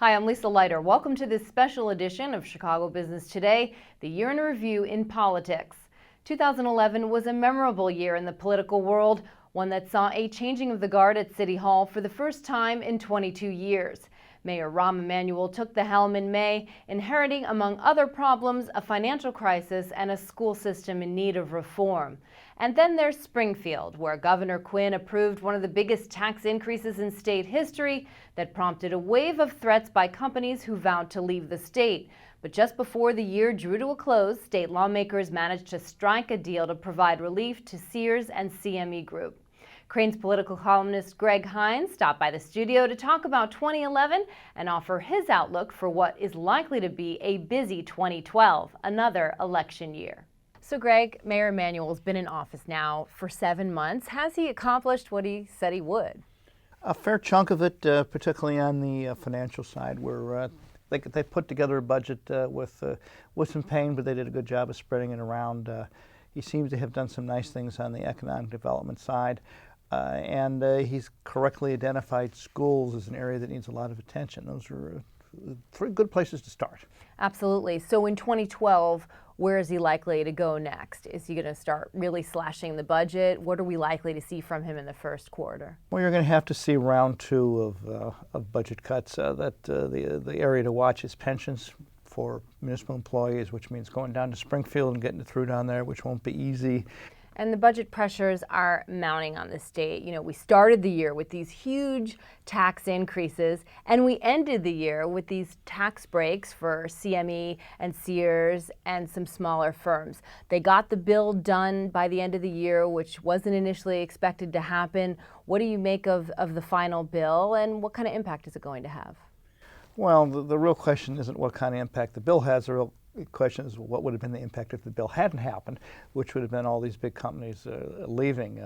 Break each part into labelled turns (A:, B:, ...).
A: Hi, I'm Lisa Leiter. Welcome to this special edition of Chicago Business Today, the year in review in politics. 2011 was a memorable year in the political world, one that saw a changing of the guard at City Hall for the first time in 22 years. Mayor Rahm Emanuel took the helm in May, inheriting, among other problems, a financial crisis and a school system in need of reform. And then there's Springfield, where Governor Quinn approved one of the biggest tax increases in state history that prompted a wave of threats by companies who vowed to leave the state. But just before the year drew to a close, state lawmakers managed to strike a deal to provide relief to Sears and CME Group. Crain's political columnist Greg Hinz stopped by the studio to talk about 2011 and offer his outlook for what is likely to be a busy 2012, another election year. So Greg, Mayor Emanuel's been in office now for 7 months. Has he accomplished what he said he would?
B: A fair chunk of it, particularly on the financial side, where they put together a budget with some pain, but they did a good job of spreading it around. He seems to have done some nice things on the economic development side. And he's correctly identified schools as an area that needs a lot of attention. Those are three good places to start.
A: Absolutely. So in 2012, where is he likely to go next? Is he going to start really slashing the budget? What are we likely to see from him in the first quarter?
B: Well, you're going to have to see round two of budget cuts. The area to watch is pensions for municipal employees, which means going down to Springfield and getting it through down there, which won't be easy.
A: And the budget pressures are mounting on the state. You know, we started the year with these huge tax increases, and we ended the year with these tax breaks for CME and Sears and some smaller firms. They got the bill done by the end of the year, which wasn't initially expected to happen. What do you make of the final bill, and what kind of impact is it going to have?
B: Well, the real question isn't what kind of impact the bill has. The real question is what would have been the impact if the bill hadn't happened, which would have been all these big companies leaving.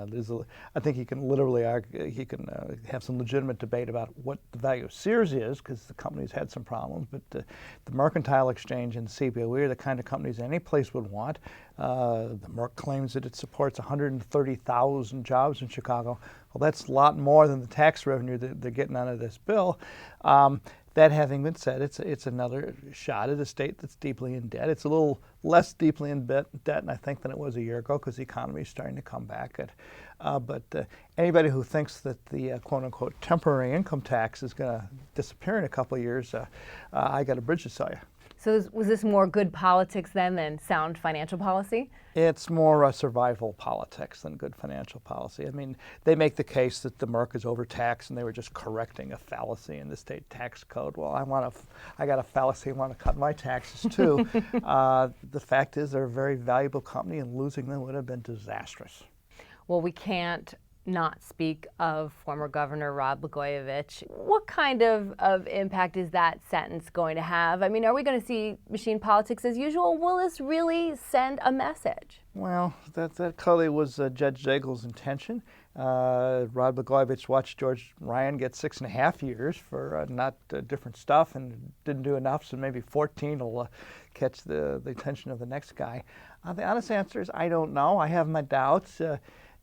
B: I think he can literally argue, he can have some legitimate debate about what the value of Sears is, because the company's had some problems, but the Mercantile Exchange and CBOE are the kind of companies any place would want. The Merck claims that it supports 130,000 jobs in Chicago. Well, that's a lot more than the tax revenue that they're getting out of this bill. That having been said, it's another shot at a state that's deeply in debt. It's a little less deeply in debt, I think, than it was a year ago, because the economy is starting to come back. But anybody who thinks that the quote-unquote temporary income tax is going to disappear in a couple of years, I got a bridge to sell you.
A: So was this more good politics then than sound financial policy?
B: It's more survival politics than good financial policy. I mean, they make the case that the Merck is overtaxed and they were just correcting a fallacy in the state tax code. Well, I got a fallacy. I want to cut my taxes too. The fact is they're a very valuable company, and losing them would have been disastrous.
A: Well, we can't not speak of former Governor Blagojevich. What kind of impact is that sentence going to have? I mean, are we going to see machine politics as usual? Will this really send a message?
B: Well, that clearly was Judge Zagel's intention. Blagojevich watched George Ryan get 6.5 years for not different stuff and didn't do enough, so maybe 14 will catch the attention of the next guy. The honest answer is I don't know. I have my doubts.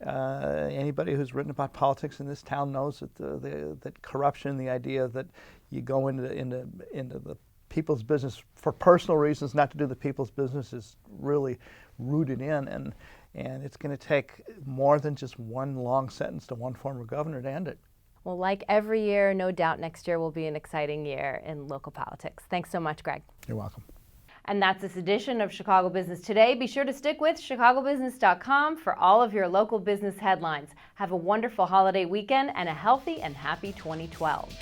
B: Anybody who's written about politics in this town knows that corruption, the idea that you go into the people's business for personal reasons, not to do the people's business, is really rooted in, and it's going to take more than just one long sentence to one former governor to end it.
A: Well, like every year, no doubt next year will be an exciting year in local politics. Thanks so much, Greg.
B: You're welcome.
A: And that's this edition of Chicago Business Today. Be sure to stick with chicagobusiness.com for all of your local business headlines. Have a wonderful holiday weekend and a healthy and happy 2012.